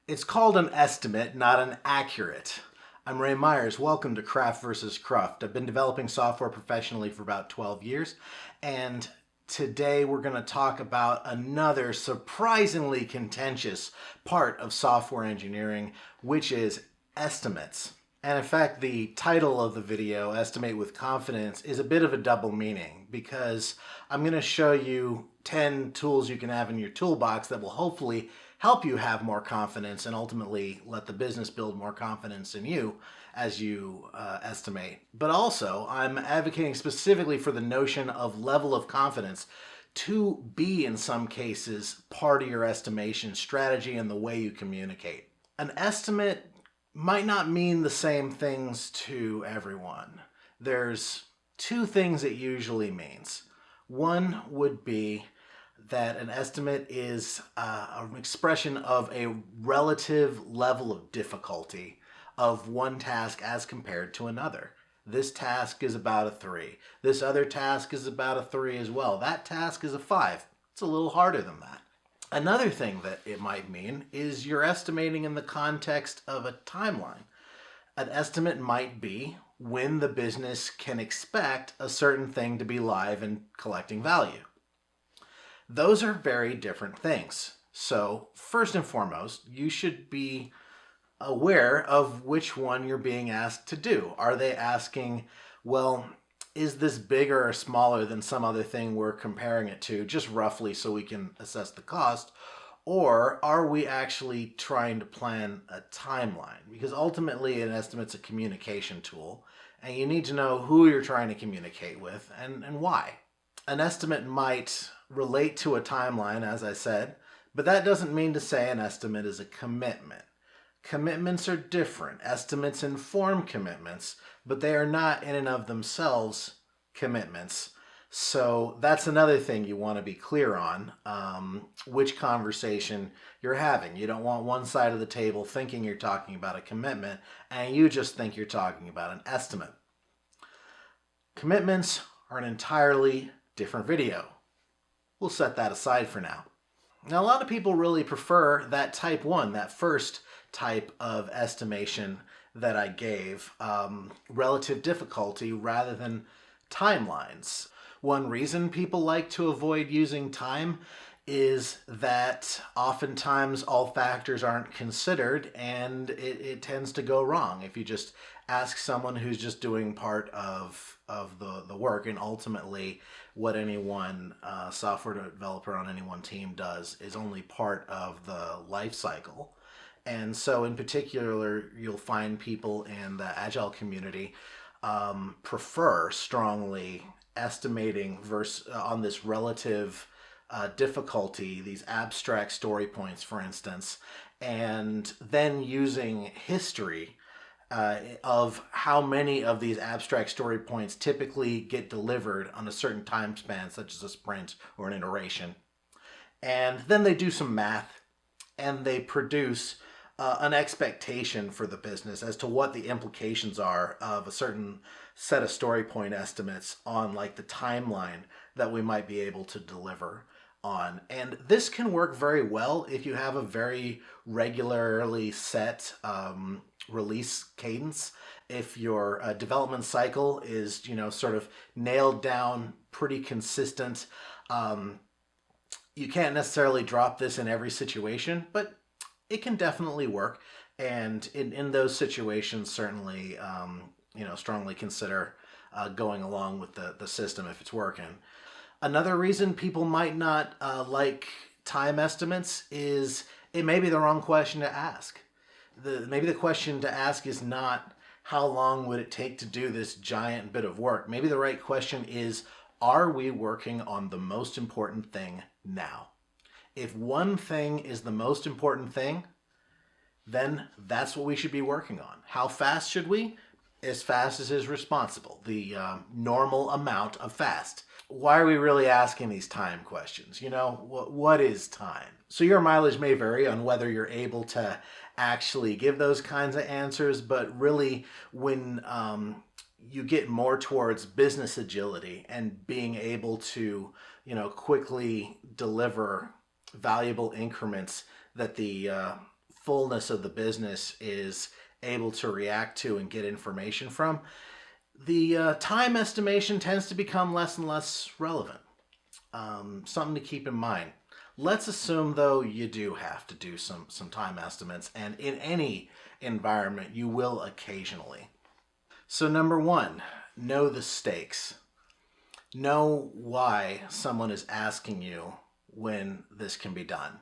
It's called an estimate, not an accurate. I'm Ray Myers. Welcome to Craft versus Cruft. I've been developing software professionally for about 12 years, and today we're going to talk about another surprisingly contentious part of software engineering, which is estimates. And in fact, the title of the video, Estimate with Confidence, is a bit of a double meaning because I'm going to show you 10 tools you can have in your toolbox that will hopefully help you have more confidence and ultimately let the business build more confidence in you as you estimate. But also, I'm advocating specifically for the notion of level of confidence to be, in some cases, part of your estimation strategy and the way you communicate. An estimate might not mean the same things to everyone. There's two things it usually means. One would be that an estimate is an expression of a relative level of difficulty of one task as compared to another. This task is about a 3. This other task is about a 3 as well. That task is a 5. It's a little harder than that. Another thing that it might mean is you're estimating in the context of a timeline. An estimate might be when the business can expect a certain thing to be live and collecting value. Those are very different things. So first and foremost, you should be aware of which one you're being asked to do. Are they asking, well, is this bigger or smaller than some other thing we're comparing it to, just roughly so we can assess the cost? Or are we actually trying to plan a timeline? Because ultimately an estimate's a communication tool, and you need to know who you're trying to communicate with and why. An estimate might relate to a timeline, as I said, but that doesn't mean to say an estimate is a commitment. Commitments are different. Estimates inform commitments, but they are not in and of themselves commitments. So that's another thing you want to be clear on, which conversation you're having. You don't want one side of the table thinking you're talking about a commitment and you just think you're talking about an estimate. Commitments are an entirely different video. We'll set that aside for now. Now, a lot of people really prefer that type 1, that first type of estimation that I gave, relative difficulty rather than timelines. One reason people like to avoid using time is that oftentimes all factors aren't considered and it tends to go wrong if you just ask someone who's just doing part of the work, and ultimately what any one software developer on any one team does is only part of the life cycle. And so in particular, you'll find people in the Agile community prefer strongly estimating on this relative difficulty, these abstract story points, for instance, and then using history of how many of these abstract story points typically get delivered on a certain time span, such as a sprint or an iteration. And then they do some math and they produce an expectation for the business as to what the implications are of a certain set of story point estimates on like the timeline that we might be able to deliver on. And this can work very well if you have a very regularly set release cadence. If your development cycle is, sort of nailed down, pretty consistent, you can't necessarily drop this in every situation, but it can definitely work. And in those situations, certainly, strongly consider going along with the system if it's working. Another reason people might not like time estimates is it may be the wrong question to ask. Maybe the question to ask is not how long would it take to do this giant bit of work. Maybe the right question is, are we working on the most important thing now? If one thing is the most important thing, then that's what we should be working on. How fast should we? As fast as is responsible, the normal amount of fast. Why are we really asking these time questions? What is time? So your mileage may vary on whether you're able to actually give those kinds of answers, but really when you get more towards business agility and being able to, quickly deliver valuable increments that the fullness of the business is able to react to and get information from, the time estimation tends to become less and less relevant. Something to keep in mind. Let's assume, though, you do have to do some time estimates, and in any environment, you will occasionally. So number one, know the stakes. Know why someone is asking you when this can be done.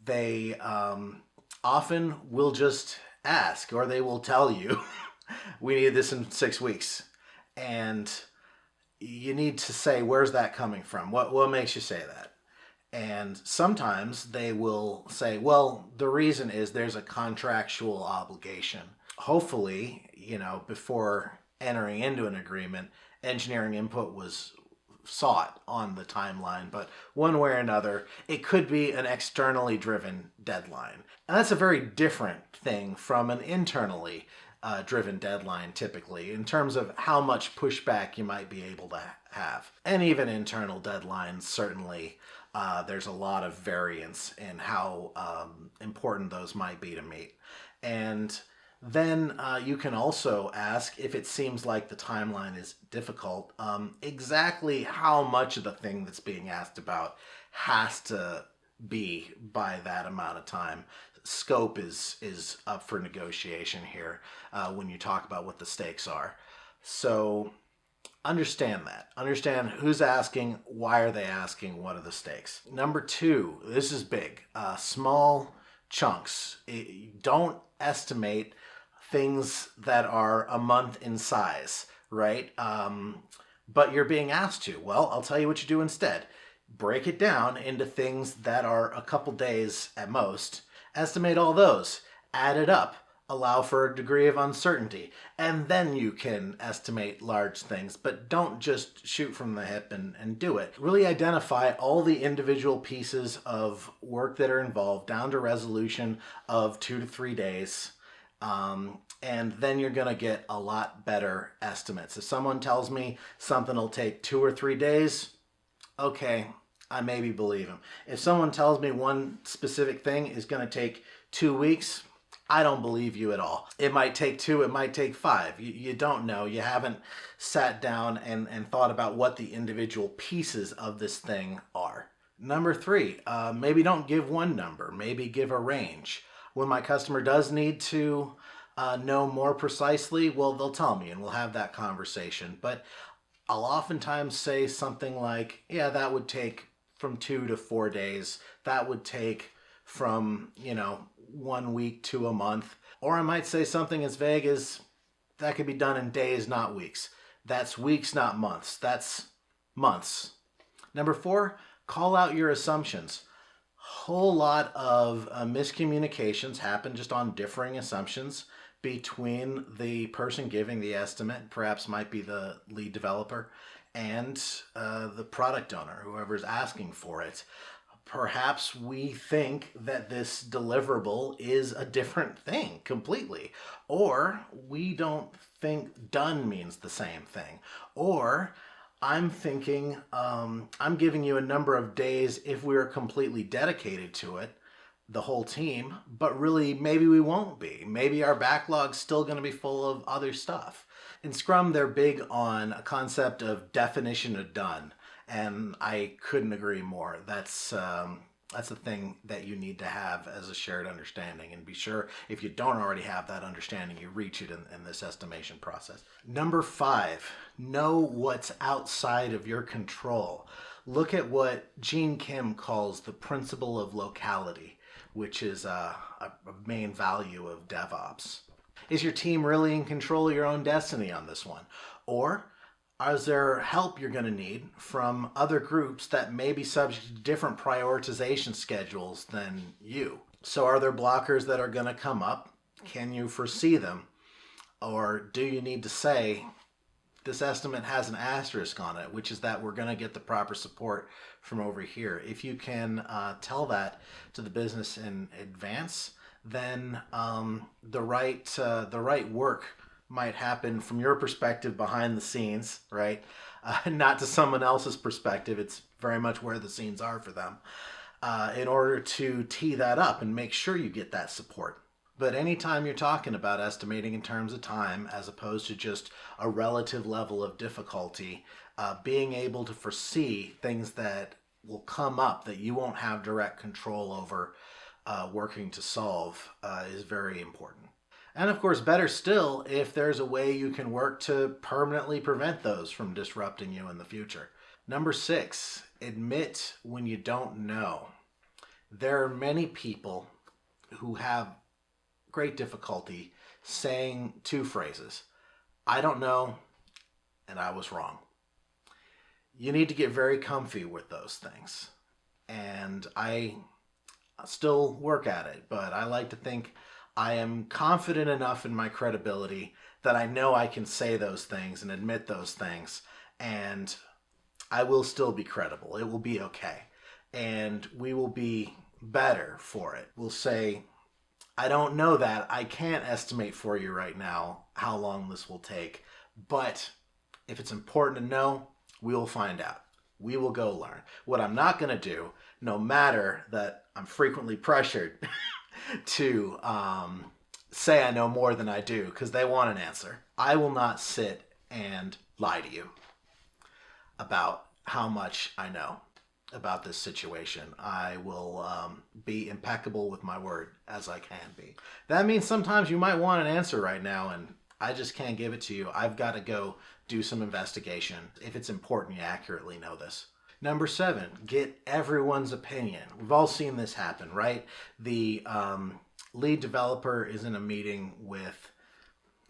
They often will just ask, or they will tell you, we need this in 6 weeks. And you need to say, where's that coming from? What makes you say that? And sometimes they will say, well, the reason is there's a contractual obligation. Hopefully, before entering into an agreement, engineering input was sought on the timeline, but one way or another, it could be an externally driven deadline. And that's a very different thing from an internally driven deadline, typically, in terms of how much pushback you might be able to have. And even internal deadlines, certainly, there's a lot of variance in how important those might be to meet. And then you can also ask, if it seems like the timeline is difficult, exactly how much of the thing that's being asked about has to be by that amount of time. Scope is up for negotiation here when you talk about what the stakes are. So understand that. Understand who's asking, why are they asking, what are the stakes. Number two, this is big. Small chunks. Don't estimate things that are a month in size, right? But you're being asked to. Well, I'll tell you what you do instead. Break it down into things that are a couple days at most. Estimate all those. Add it up. Allow for a degree of uncertainty. And then you can estimate large things. But don't just shoot from the hip and do it. Really identify all the individual pieces of work that are involved down to resolution of 2 to 3 days. And then you're going to get a lot better estimates. If someone tells me something will take 2 or 3 days, okay, I maybe believe him. If someone tells me one specific thing is going to take 2 weeks, I don't believe you at all. It might take 2, it might take 5. You don't know. You haven't sat down and thought about what the individual pieces of this thing are. Number 3, maybe don't give one number. Maybe give a range. When my customer does need to know more precisely, well, they'll tell me and we'll have that conversation. But I'll oftentimes say something like, yeah, that would take from 2 to 4 days. That would take from, 1 week to a month. Or I might say something as vague as, that could be done in days, not weeks. That's weeks, not months. That's months. Number 4, call out your assumptions. Whole lot of miscommunications happen just on differing assumptions between the person giving the estimate, perhaps might be the lead developer, and the product owner, whoever's asking for it. Perhaps we think that this deliverable is a different thing completely. Or we don't think done means the same thing. Or I'm thinking, I'm giving you a number of days if we're completely dedicated to it, the whole team, but really maybe we won't be. Maybe our backlog's still going to be full of other stuff. In Scrum, they're big on a concept of definition of done, and I couldn't agree more. That's a thing that you need to have as a shared understanding, and be sure if you don't already have that understanding, you reach it in this estimation process. Number 5, know what's outside of your control. Look at what Gene Kim calls the principle of locality, which is a main value of DevOps. Is your team really in control of your own destiny on this one? Or is there help you're going to need from other groups that may be subject to different prioritization schedules than you? So are there blockers that are going to come up? Can you foresee them? Or do you need to say, this estimate has an asterisk on it, which is that we're going to get the proper support from over here? If you can tell that to the business in advance, then the right work might happen from your perspective behind the scenes, right? Not to someone else's perspective. It's very much where the scenes are for them. in order to tee that up and make sure you get that support. But anytime you're talking about estimating in terms of time as opposed to just a relative level of difficulty, being able to foresee things that will come up that you won't have direct control over working to solve is very important. And of course, better still, if there's a way you can work to permanently prevent those from disrupting you in the future. Number 6, admit when you don't know. There are many people who have great difficulty saying 2 phrases. I don't know, and I was wrong. You need to get very comfy with those things. And I still work at it, but I like to think I am confident enough in my credibility that I know I can say those things and admit those things, and I will still be credible. It will be okay. And we will be better for it. We'll say, I don't know that. I can't estimate for you right now how long this will take, but if it's important to know, we will find out. We will go learn. What I'm not going to do, no matter that I'm frequently pressured to say I know more than I do because they want an answer, I will not sit and lie to you about how much I know about this situation. I will be impeccable with my word as I can be. That means sometimes you might want an answer right now and I just can't give it to you. I've got to go do some investigation if it's important you accurately know this. Number 7, get everyone's opinion. We've all seen this happen, right? The lead developer is in a meeting with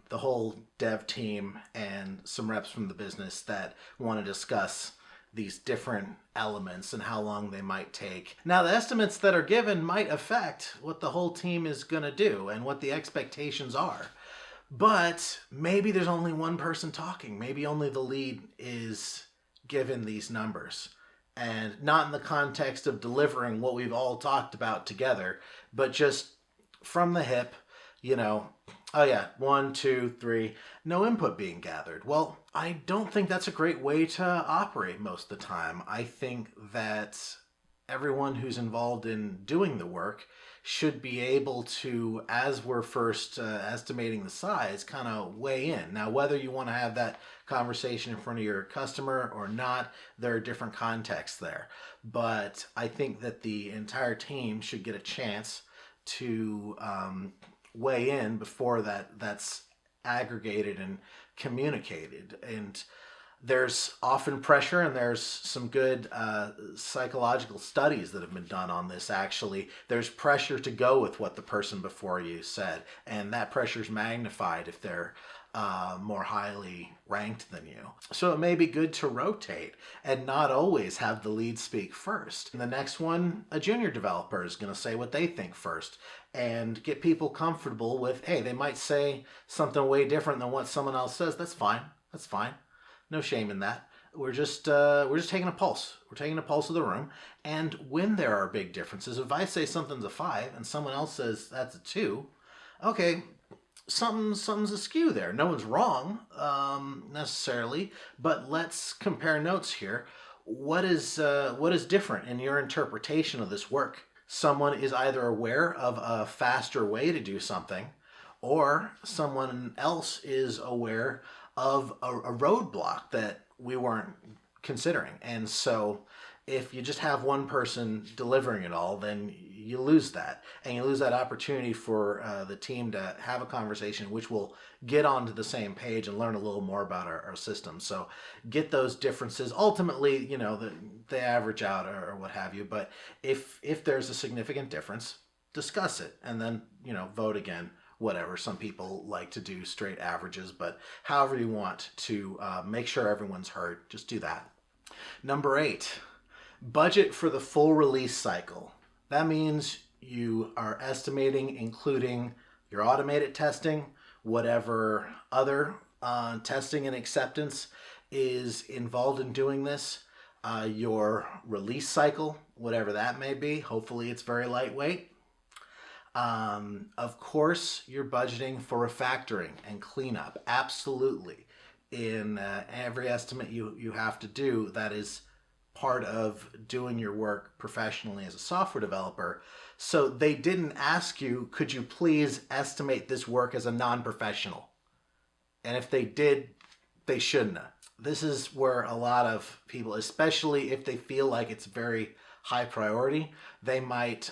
the whole dev team and some reps from the business that want to discuss these different elements and how long they might take. Now, the estimates that are given might affect what the whole team is going to do and what the expectations are. But maybe there's only one person talking. Maybe only the lead is given these numbers. And not in the context of delivering what we've all talked about together, but just from the hip, oh yeah, 1, 2, 3, no input being gathered. Well, I don't think that's a great way to operate most of the time. I think that everyone who's involved in doing the work should be able to, as we're first estimating the size, kind of weigh in. Now, whether you want to have that conversation in front of your customer or not, there are different contexts there. But I think that the entire team should get a chance to weigh in before that's aggregated and communicated. And there's often pressure, and there's some good psychological studies that have been done on this, actually. There's pressure to go with what the person before you said, and that pressure is magnified if they're more highly ranked than you. So it may be good to rotate and not always have the lead speak first. And the next one, a junior developer is going to say what they think first and get people comfortable with, hey, they might say something way different than what someone else says. That's fine. That's fine. No shame in that. We're just taking a pulse. We're taking a pulse of the room. And when there are big differences, if I say something's a 5 and someone else says that's a 2, okay, something's askew there. No one's wrong necessarily, but let's compare notes here. What is different in your interpretation of this work? Someone is either aware of a faster way to do something, or someone else is aware of a roadblock that we weren't considering. And so if you just have one person delivering it all, then you lose that. And you lose that opportunity for the team to have a conversation, which will get onto the same page and learn a little more about our system. So get those differences. Ultimately, they average out or what have you. But if there's a significant difference, discuss it and then, vote again. Whatever. Some people like to do straight averages, but however you want to make sure everyone's heard, just do that. Number 8, budget for the full release cycle. That means you are estimating, including your automated testing, whatever other testing and acceptance is involved in doing this, your release cycle, whatever that may be. Hopefully it's very lightweight. Of course, you're budgeting for refactoring and cleanup. Absolutely. In every estimate you have to do, that is part of doing your work professionally as a software developer. So they didn't ask you, could you please estimate this work as a non-professional? And if they did, they shouldn't have. This is where a lot of people, especially if they feel like it's very high priority, they might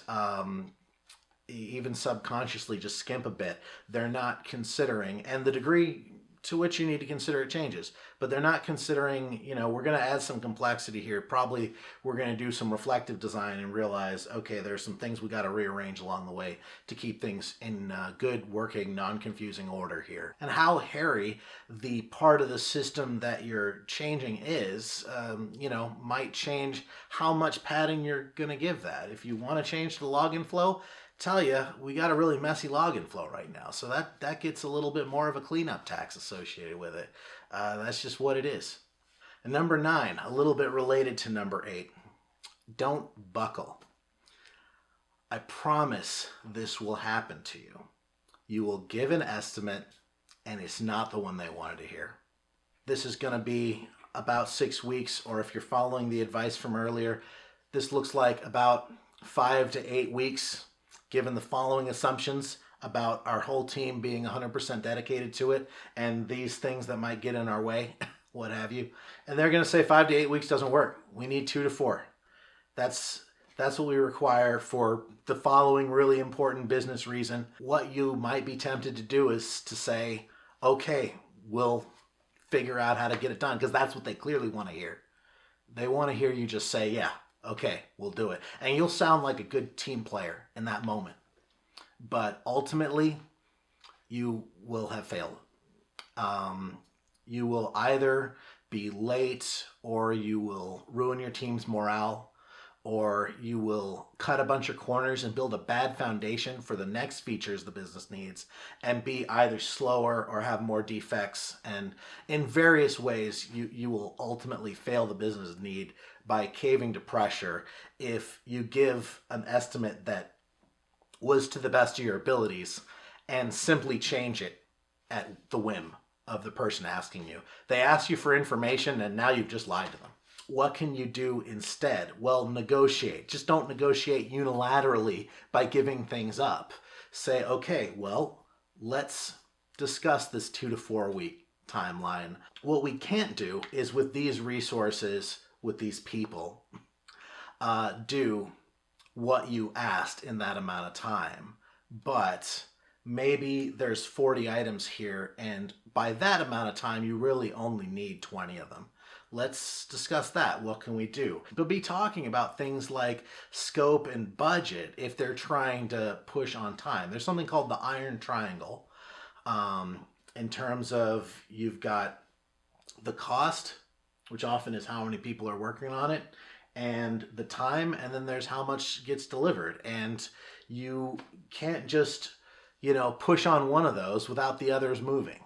even subconsciously just skimp a bit. They're not considering, and the degree to which you need to consider it changes, but they're not considering, we're going to add some complexity here. Probably we're going to do some reflective design and realize, okay, there's some things we got to rearrange along the way to keep things in good working, non-confusing order here. And how hairy the part of the system that you're changing is, might change how much padding you're going to give that. If you want to change the login flow, tell you, we got a really messy login flow right now. So that gets a little bit more of a cleanup tax associated with it. That's just what it is. And number 9, a little bit related to number 8, don't buckle. I promise this will happen to you. You will give an estimate and it's not the one they wanted to hear. This is going to be about 6 weeks, or if you're following the advice from earlier, this looks like about 5 to 8 weeks, given the following assumptions about our whole team being 100% dedicated to it and these things that might get in our way, what have you. And they're going to say 5 to 8 weeks doesn't work. We need 2 to 4. That's what we require for the following really important business reason. What you might be tempted to do is to say, okay, we'll figure out how to get it done, because that's what they clearly want to hear. They want to hear you just say, yeah, okay, we'll do it. And you'll sound like a good team player in that moment. But ultimately, you will have failed. You will either be late, or you will ruin your team's morale, or you will cut a bunch of corners and build a bad foundation for the next features the business needs, and be either slower or have more defects. And in various ways, you will ultimately fail the business need by caving to pressure if you give an estimate that was to the best of your abilities and simply change it at the whim of the person asking you. They ask you for information and now you've just lied to them. What can you do instead? Well, negotiate. Just don't negotiate unilaterally by giving things up. Say, okay, well, let's discuss this 2 to 4 week timeline. What we can't do is, with these resources, with these people, do what you asked in that amount of time. But maybe there's 40 items here, and by that amount of time, you really only need 20 of them. Let's discuss that. What can we do? They'll be talking about things like scope and budget if they're trying to push on time. There's something called the iron triangle, in terms of you've got the cost, which often is how many people are working on it, and the time, and then there's how much gets delivered. And you can't just, push on one of those without the others moving.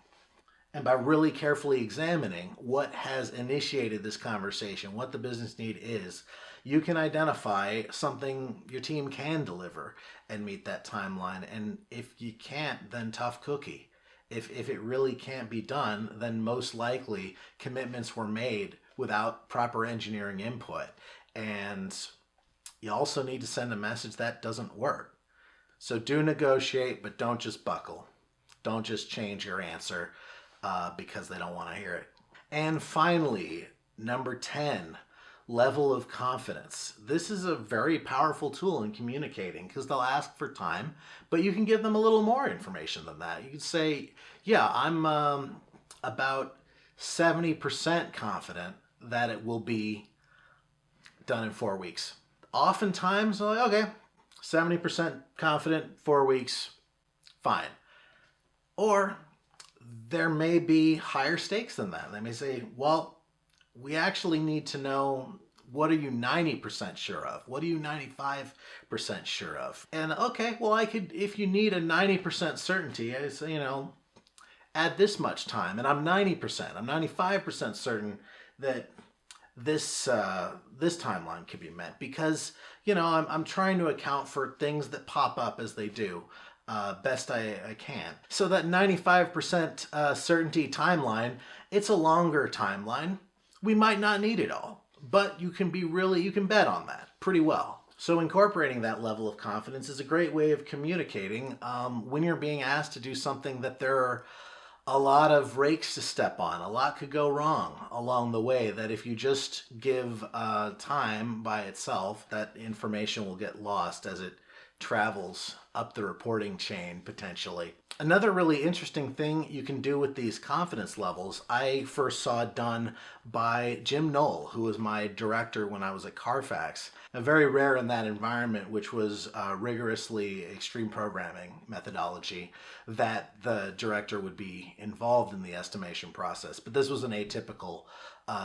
And by really carefully examining what has initiated this conversation, what the business need is, you can identify something your team can deliver and meet that timeline. And if you can't, then tough cookie. If it really can't be done, then most likely commitments were made without proper engineering input. And you also need to send a message that doesn't work. So do negotiate, but don't just buckle. Don't just change your answer because they don't want to hear it. And finally, number 10, level of confidence. This is a very powerful tool in communicating, because they'll ask for time, but you can give them a little more information than that. You can say, yeah, I'm about 70% confident that it will be done in 4 weeks. Oftentimes, like, okay, 70% confident, 4 weeks, fine. Or there may be higher stakes than that. They may say, well, we actually need to know, what are you 90% sure of? What are you 95% sure of? And okay, well, if you need a 90% certainty, I say, add this much time, and I'm 95% certain that this timeline could be met, because I'm trying to account for things that pop up as they do, best I can. So that 95% certainty timeline, it's a longer timeline. We might not need it all. but you can bet on that pretty well. So incorporating that level of confidence is a great way of communicating when you're being asked to do something that there are a lot of rakes to step on. A lot could go wrong along the way, that if you just give time by itself, that information will get lost as it travels up the reporting chain potentially. Another really interesting thing you can do with these confidence levels, I first saw done by Jim Knoll, who was my director when I was at Carfax. Very rare in that environment, which was rigorously extreme programming methodology, that the director would be involved in the estimation process. But this was an atypical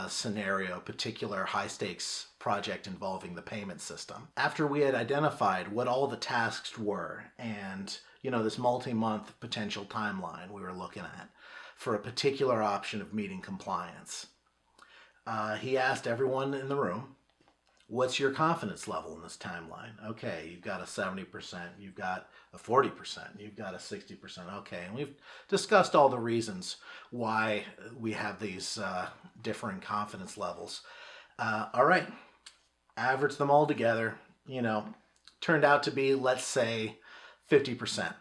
scenario, particular high stakes project involving the payment system. After we had identified what all the tasks were and this multi-month potential timeline we were looking at for a particular option of meeting compliance, he asked everyone in the room, what's your confidence level in this timeline? Okay, you've got a 70%, you've got a 40%, you've got a 60%. Okay, and we've discussed all the reasons why we have these differing confidence levels. All right, average them all together, turned out to be, let's say, 50%,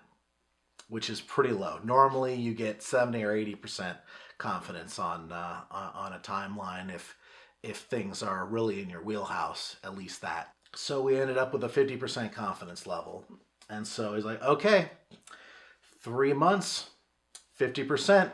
which is pretty low. Normally you get 70 or 80% confidence on a timeline if things are really in your wheelhouse, at least that. So we ended up with a 50% confidence level. And so he's like, okay, 3 months, 50%.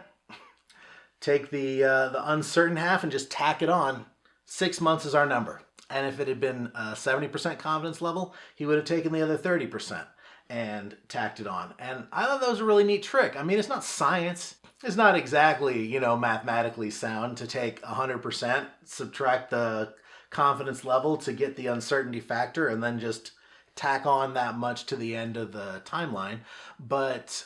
Take the uncertain half and just tack it on. 6 months is our number. And if it had been a 70% confidence level, he would have taken the other 30% and tacked it on. And I thought that was a really neat trick. I mean, it's not science. It's not exactly, mathematically sound to take 100%, subtract the confidence level to get the uncertainty factor, and then just tack on that much to the end of the timeline. But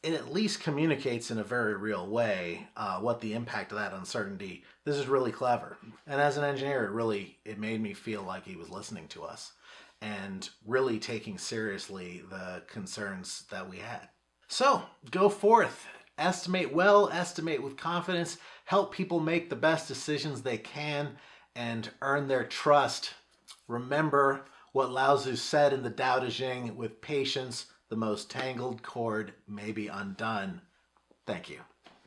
it at least communicates in a very real way what the impact of that uncertainty. This is really clever. And as an engineer, it made me feel like he was listening to us and really taking seriously the concerns that we had. So go forth, estimate well, estimate with confidence, help people make the best decisions they can, and earn their trust. Remember what Lao Tzu said in the Tao Te Ching, with patience, the most tangled cord may be undone. Thank you.